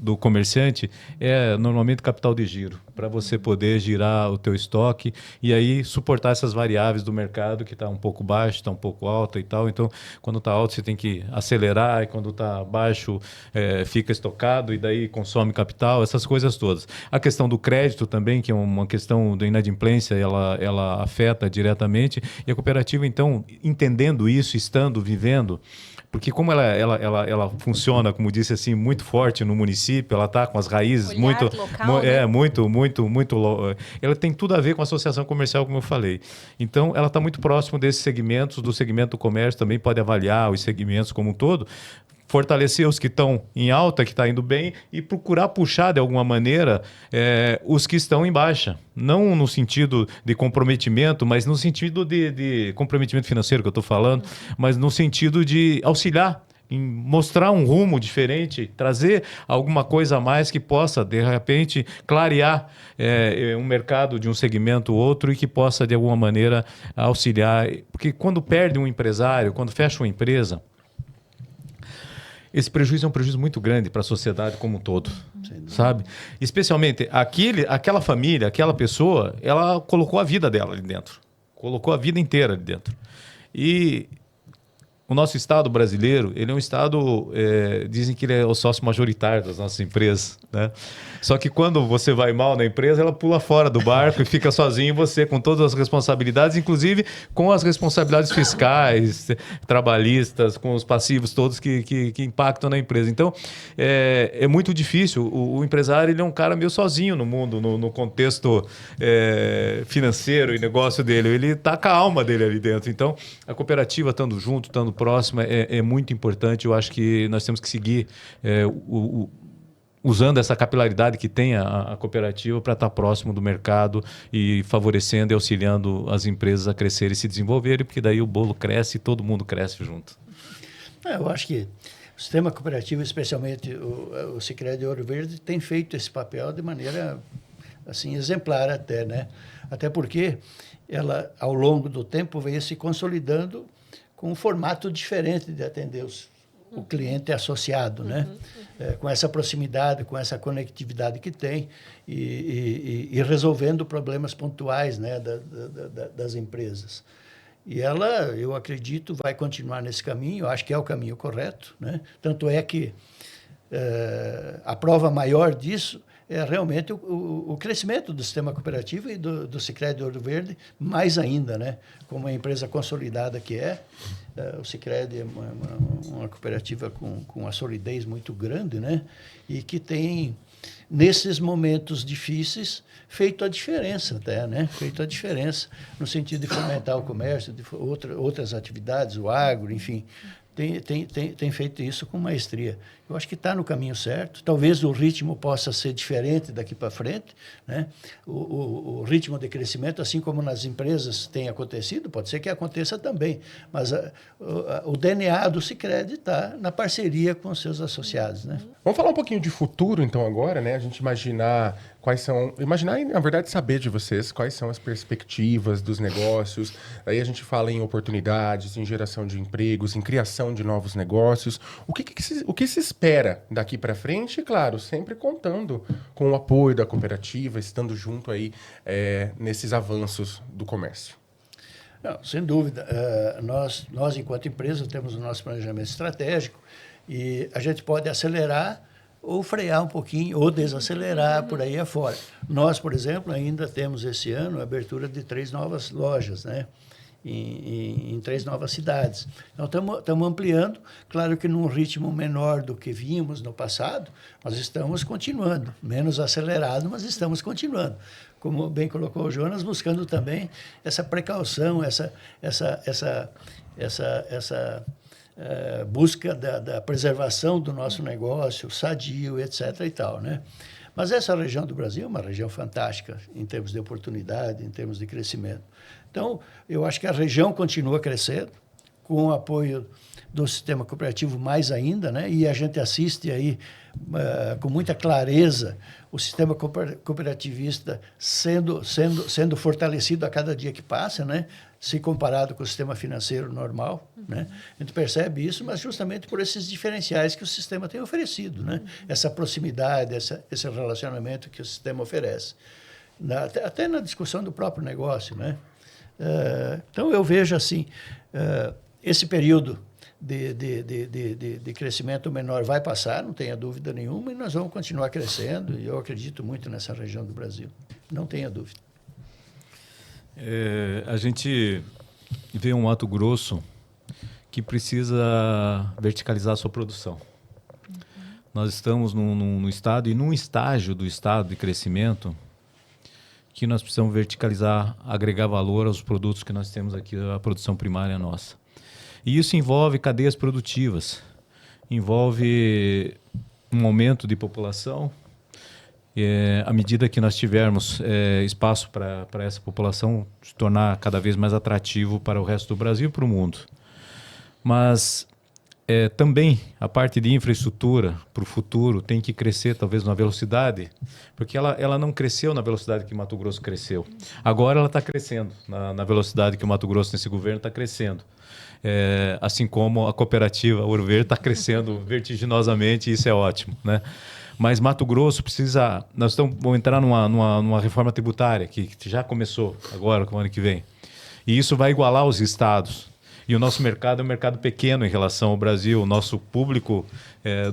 do comerciante é normalmente capital de giro, para você poder girar o teu estoque e aí suportar essas variáveis do mercado que está um pouco baixo, está um pouco alto e tal. Então, quando está alto, você tem que acelerar e quando está baixo, fica estocado e daí consome capital, essas coisas todas. A questão do crédito também, que é uma questão da inadimplência, ela afeta diretamente. E a cooperativa, então, entendendo isso, estando, vivendo, porque como ela funciona, como disse assim, muito forte no município, ela está com as raízes muito local, né? muito ela tem tudo a ver com a associação comercial, como eu falei. Então, ela está muito próximo desses segmentos, do segmento do comércio, também pode avaliar os segmentos como um todo, fortalecer os que estão em alta, que está indo bem, e procurar puxar de alguma maneira os que estão em baixa. Não no sentido de comprometimento, mas no sentido de comprometimento financeiro que eu estou falando, mas no sentido de auxiliar, em mostrar um rumo diferente, trazer alguma coisa a mais que possa, de repente, clarear um mercado de um segmento ou outro e que possa, de alguma maneira, auxiliar. Porque quando perde um empresário, quando fecha uma empresa, esse prejuízo é um prejuízo muito grande para a sociedade como um todo, sabe? Especialmente aquela família, aquela pessoa, ela colocou a vida dela ali dentro, colocou a vida inteira ali dentro. E o nosso Estado brasileiro, ele é um Estado, dizem que ele é o sócio majoritário das nossas empresas, né? Só que quando você vai mal na empresa, ela pula fora do barco e fica sozinho, você com todas as responsabilidades, inclusive com as responsabilidades fiscais, trabalhistas, com os passivos todos que impactam na empresa. Então, é muito difícil. O empresário, ele é um cara meio sozinho no mundo, no contexto financeiro e negócio dele. Ele está com a alma dele ali dentro. Então, a cooperativa estando junto, estando próxima, é muito importante. Eu acho que nós temos que seguir usando essa capilaridade que tem a cooperativa para estar próximo do mercado e favorecendo e auxiliando as empresas a crescerem e se desenvolverem, porque daí o bolo cresce e todo mundo cresce junto. Eu acho que o sistema cooperativo, especialmente o Sicredi Ouro Verde, tem feito esse papel de maneira assim, exemplar até, né? Até porque ela, ao longo do tempo, veio se consolidando com um formato diferente de atender o cliente associado, né? Com essa proximidade, com essa conectividade que tem e resolvendo problemas pontuais, né, das empresas. E ela, eu acredito, vai continuar nesse caminho, eu acho que é o caminho correto, né? Tanto é que a prova maior disso é realmente o crescimento do sistema cooperativo e do Sicredi Ouro Verde, mais ainda, né? Como uma empresa consolidada que o Sicredi é uma cooperativa com uma solidez muito grande, né? E que tem, nesses momentos difíceis, feito a diferença até, né? Feito a diferença no sentido de fomentar o comércio, de outras atividades, o agro, enfim. Tem feito isso com maestria. Eu acho que está no caminho certo. Talvez o ritmo possa ser diferente daqui para frente, né? O ritmo de crescimento, assim como nas empresas tem acontecido, pode ser que aconteça também. Mas o DNA do Sicredi está na parceria com os seus associados, né? Vamos falar um pouquinho de futuro, então, agora, né? A gente imaginar imaginar e, na verdade, saber de vocês quais são as perspectivas dos negócios. Aí a gente fala em oportunidades, em geração de empregos, em criação de novos negócios. O que se espera daqui para frente? E, claro, sempre contando com o apoio da cooperativa, estando junto aí nesses avanços do comércio. Não, sem dúvida. Nós, enquanto empresa, temos o nosso planejamento estratégico E a gente pode acelerar ou frear um pouquinho, ou desacelerar por aí afora. Nós, por exemplo, ainda temos esse ano a abertura de 3 novas lojas, né? Em 3 novas cidades. Então, estamos ampliando, claro que num ritmo menor do que vínhamos no passado, nós estamos continuando, menos acelerado, mas estamos continuando. Como bem colocou o Jonas, buscando também essa precaução, essa busca da preservação do nosso negócio, sadio, etc. e tal, né? Mas essa região do Brasil é uma região fantástica em termos de oportunidade, em termos de crescimento. Então, eu acho que a região continua crescendo, com o apoio do sistema cooperativo mais ainda, né? E a gente assiste aí com muita clareza o sistema cooperativista sendo fortalecido a cada dia que passa, né? Se comparado com o sistema financeiro normal, né? A gente percebe isso, mas justamente por esses diferenciais que o sistema tem oferecido, né? Essa proximidade, esse relacionamento que o sistema oferece. Até na discussão do próprio negócio, né? Então, eu vejo assim, esse período de crescimento menor vai passar, não tenha dúvida nenhuma, e nós vamos continuar crescendo, e eu acredito muito nessa região do Brasil, não tenha dúvida. A gente vê um Mato Grosso que precisa verticalizar a sua produção. Nós estamos num estado e num estágio do estado de crescimento que nós precisamos verticalizar, agregar valor aos produtos que nós temos aqui, a produção primária nossa. E isso envolve cadeias produtivas, envolve um aumento de população. À medida que nós tivermos espaço para essa população se tornar cada vez mais atrativo para o resto do Brasil e para o mundo. Mas também a parte de infraestrutura para o futuro tem que crescer talvez numa velocidade, porque ela não cresceu na velocidade que o Mato Grosso cresceu. Agora ela está crescendo na velocidade que o Mato Grosso nesse governo está crescendo. Assim como a cooperativa Ouro Verde está crescendo vertiginosamente, e isso é ótimo, né? Mas Mato Grosso precisa... Nós vamos entrar numa reforma tributária que já começou agora, com o ano que vem. E isso vai igualar os estados. E o nosso mercado é um mercado pequeno em relação ao Brasil. O nosso público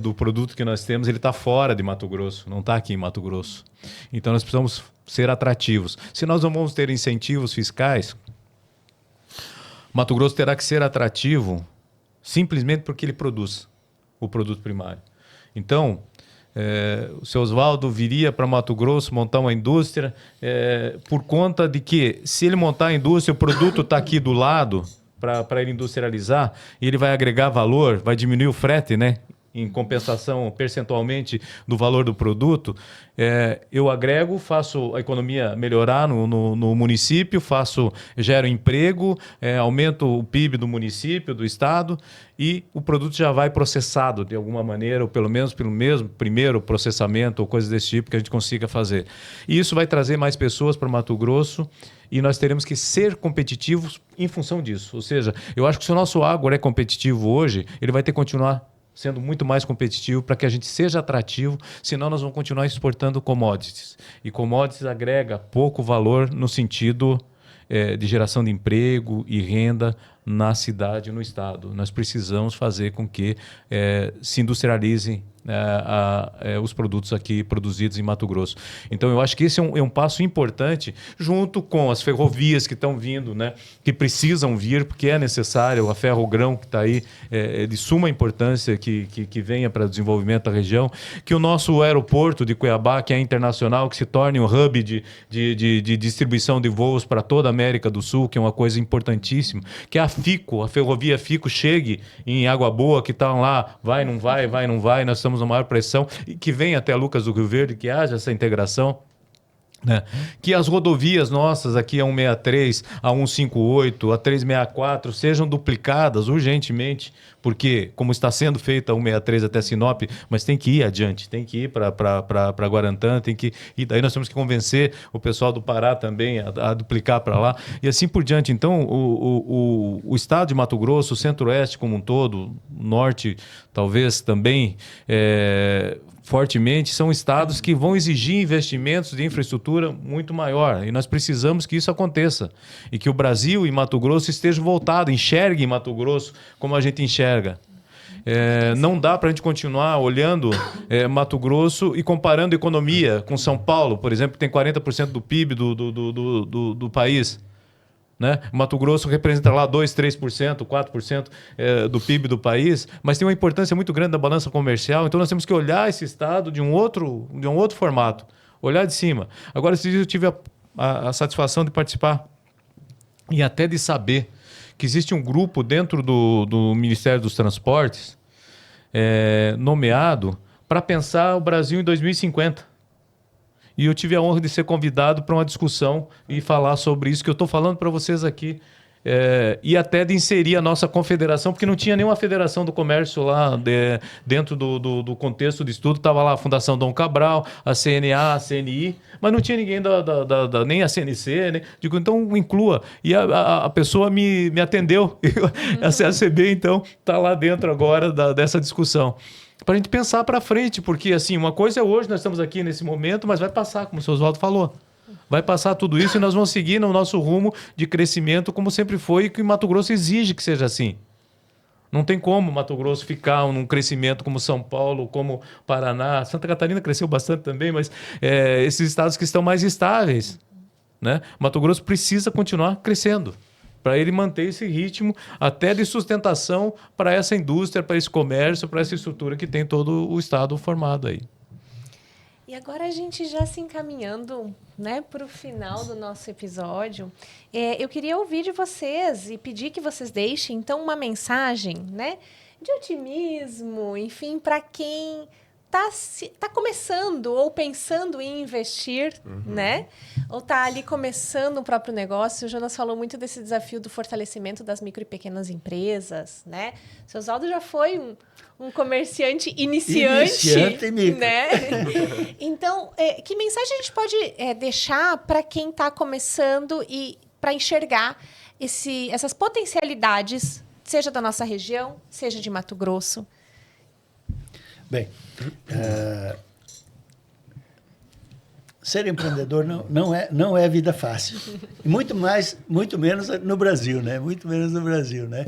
do produto que nós temos, ele está fora de Mato Grosso, não está aqui em Mato Grosso. Então, nós precisamos ser atrativos. Se nós não vamos ter incentivos fiscais, Mato Grosso terá que ser atrativo simplesmente porque ele produz o produto primário. Então, o seu Oswaldo viria para Mato Grosso montar uma indústria por conta de que, se ele montar a indústria, o produto está aqui do lado para ele industrializar, e ele vai agregar valor, vai diminuir o frete, né? Em compensação percentualmente do valor do produto, eu agrego, faço a economia melhorar no município, gero emprego, aumento o PIB do município, do estado, e o produto já vai processado de alguma maneira, ou pelo menos pelo mesmo primeiro processamento ou coisas desse tipo que a gente consiga fazer. E isso vai trazer mais pessoas para Mato Grosso, e nós teremos que ser competitivos em função disso. Ou seja, eu acho que se o nosso agro é competitivo hoje, ele vai ter que continuar sendo muito mais competitivo para que a gente seja atrativo, senão nós vamos continuar exportando commodities. E commodities agrega pouco valor no sentido de geração de emprego e renda na cidade e no estado. Nós precisamos fazer com que se industrializem os produtos aqui produzidos em Mato Grosso. Então, eu acho que esse é um passo importante, junto com as ferrovias que estão vindo, né, que precisam vir, porque é necessário, a Ferrogrão que está aí, de suma importância que venha para o desenvolvimento da região, que o nosso aeroporto de Cuiabá, que é internacional, que se torne um hub de distribuição de voos para toda a América do Sul, que é uma coisa importantíssima, que a FICO, a ferrovia FICO, chegue em Água Boa, que estão lá, vai, não vai, nós estamos na maior pressão, e que venha até Lucas do Rio Verde, que haja essa integração, né? Que as rodovias nossas aqui, a 163, a 158, a 364, sejam duplicadas urgentemente, porque, como está sendo feita a 163 até Sinop, mas tem que ir adiante, tem que ir para Guarantã, e daí nós temos que convencer o pessoal do Pará também a duplicar para lá, e assim por diante. Então, o estado de Mato Grosso, o centro-oeste como um todo, o norte talvez também, fortemente, são estados que vão exigir investimentos de infraestrutura muito maior, e nós precisamos que isso aconteça, e que o Brasil e Mato Grosso estejam voltados, enxerguem Mato Grosso como a gente enxerga. Não dá para a gente continuar olhando Mato Grosso e comparando economia com São Paulo, por exemplo, que tem 40% do PIB do país. Né? Mato Grosso representa lá 2%, 3%, 4% do PIB do país, mas tem uma importância muito grande da balança comercial, então nós temos que olhar esse estado de um outro formato, olhar de cima. Agora, esses dias eu tive a satisfação de participar e até de saber que existe um grupo dentro do Ministério dos Transportes nomeado para pensar o Brasil em 2050. E eu tive a honra de ser convidado para uma discussão e falar sobre isso que eu estou falando para vocês aqui. E até de inserir a nossa confederação, porque não tinha nenhuma federação do comércio lá dentro do contexto de estudo. Estava lá a Fundação Dom Cabral, a CNA, a CNI, mas não tinha ninguém nem a CNC. Né? Digo, então inclua. E a pessoa me atendeu. A CACB, então, está lá dentro agora dessa discussão. Para a gente pensar para frente, porque assim, uma coisa é hoje, nós estamos aqui nesse momento, mas vai passar, como o seu Oswaldo falou. Vai passar tudo isso e nós vamos seguir no nosso rumo de crescimento, como sempre foi, e que o Mato Grosso exige que seja assim. Não tem como o Mato Grosso ficar num crescimento como São Paulo, como Paraná. Santa Catarina cresceu bastante também, mas esses estados que estão mais estáveis. Né? O Mato Grosso precisa continuar crescendo, para ele manter esse ritmo até de sustentação para essa indústria, para esse comércio, para essa estrutura que tem todo o estado formado aí. E agora a gente já se encaminhando, né, para o final do nosso episódio, eu queria ouvir de vocês e pedir que vocês deixem, então, uma mensagem, né, de otimismo, enfim, para quem está começando ou pensando em investir, né? Ou está ali começando o próprio negócio. O Jonas falou muito desse desafio do fortalecimento das micro e pequenas empresas, né? O seu Oswaldo já foi um comerciante iniciante micro. Né? Então, que mensagem a gente pode deixar para quem está começando e para enxergar essas potencialidades, seja da nossa região, seja de Mato Grosso? Bem, ser empreendedor não é vida fácil. E muito menos no Brasil, né? Muito menos no Brasil, né?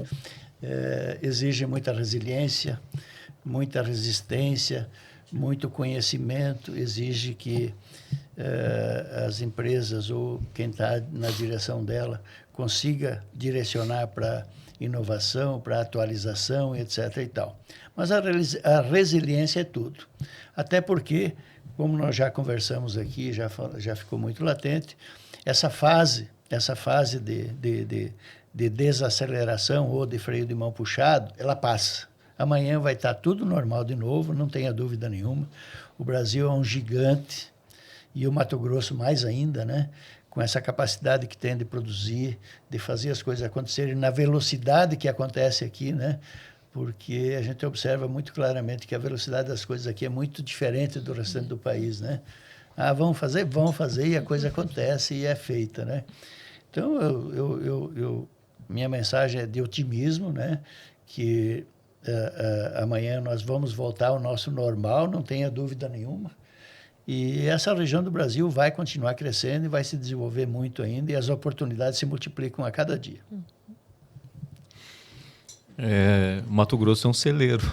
Exige muita resiliência, muita resistência, muito conhecimento. Exige que as empresas ou quem está na direção dela consiga direcionar para inovação, para atualização, etc. e tal. Mas a resiliência é tudo. Até porque, como nós já conversamos aqui, já ficou muito latente, essa fase de desaceleração ou de freio de mão puxado, ela passa. Amanhã vai estar tudo normal de novo, não tenha dúvida nenhuma. O Brasil é um gigante, e o Mato Grosso mais ainda, né? Com essa capacidade que tem de produzir, de fazer as coisas acontecerem na velocidade que acontece aqui, né? Porque a gente observa muito claramente que a velocidade das coisas aqui é muito diferente do restante do país, né? Vamos fazer, e a coisa acontece e é feita, né? Então, minha mensagem é de otimismo, né? Que amanhã nós vamos voltar ao nosso normal, não tenha dúvida nenhuma. E essa região do Brasil vai continuar crescendo e vai se desenvolver muito ainda, e as oportunidades se multiplicam a cada dia. Mato Grosso é um celeiro.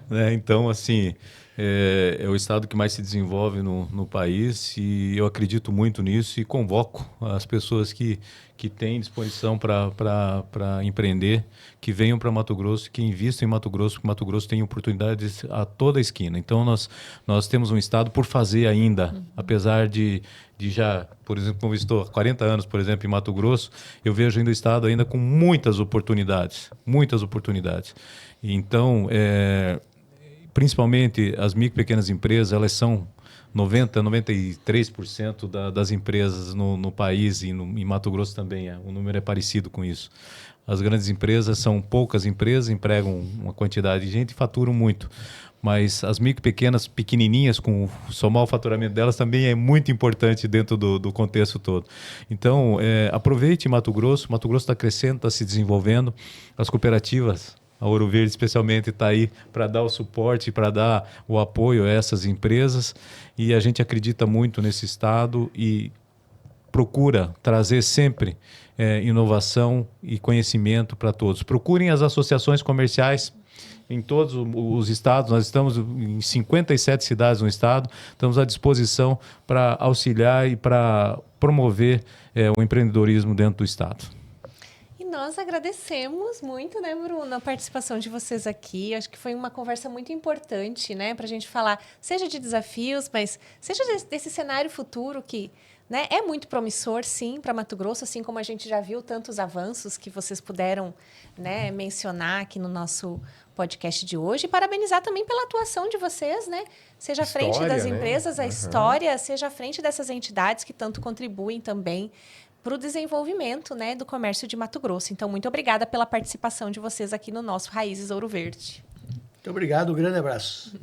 Né? Então, assim, é o estado que mais se desenvolve no país, e eu acredito muito nisso e convoco as pessoas que têm disposição para empreender, que venham para Mato Grosso, que invistam em Mato Grosso, porque Mato Grosso tem oportunidades a toda a esquina. Então, nós temos um estado por fazer ainda, apesar de já, por exemplo, como estou há 40 anos, por exemplo, em Mato Grosso, eu vejo ainda o estado ainda com muitas oportunidades. Então, principalmente as micro e pequenas empresas, elas são 93% das empresas no país, e em Mato Grosso também o número é parecido com isso. As grandes empresas são poucas empresas, empregam uma quantidade de gente e faturam muito. Mas as micro e pequenas, pequenininhas, com somar o faturamento delas, também é muito importante dentro do contexto todo. Então, aproveite Mato Grosso. Mato Grosso está crescendo, está se desenvolvendo. As cooperativas, a Ouro Verde especialmente, está aí para dar o suporte, para dar o apoio a essas empresas. E a gente acredita muito nesse estado e procura trazer sempre inovação e conhecimento para todos. Procurem as associações comerciais em todos os estados. Nós estamos em 57 cidades no estado. Estamos à disposição para auxiliar e para promover o empreendedorismo dentro do estado. E nós agradecemos muito, né, Bruno, a participação de vocês aqui. Acho que foi uma conversa muito importante, né, para a gente falar, seja de desafios, mas seja desse cenário futuro que, né, é muito promissor, sim, para Mato Grosso, assim como a gente já viu tantos avanços que vocês puderam, né, mencionar aqui no nosso podcast de hoje. E parabenizar também pela atuação de vocês, né? Seja à frente das empresas, a história, seja à frente dessas entidades que tanto contribuem também para o desenvolvimento, né, do comércio de Mato Grosso. Então, muito obrigada pela participação de vocês aqui no nosso Raízes Ouro Verde. Muito obrigado, um grande abraço.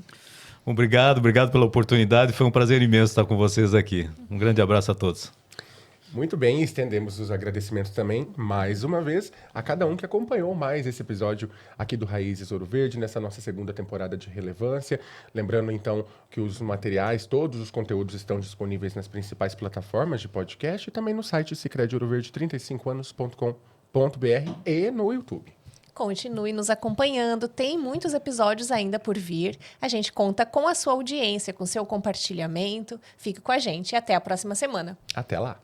Obrigado pela oportunidade. Foi um prazer imenso estar com vocês aqui. Um grande abraço a todos. Muito bem, estendemos os agradecimentos também, mais uma vez, a cada um que acompanhou mais esse episódio aqui do Raízes Ouro Verde, nessa nossa segunda temporada de relevância. Lembrando, então, que os materiais, todos os conteúdos estão disponíveis nas principais plataformas de podcast e também no site sicredi-ouro-verde35anos.com.br e no YouTube. Continue nos acompanhando, tem muitos episódios ainda por vir. A gente conta com a sua audiência, com seu compartilhamento. Fique com a gente e até a próxima semana. Até lá!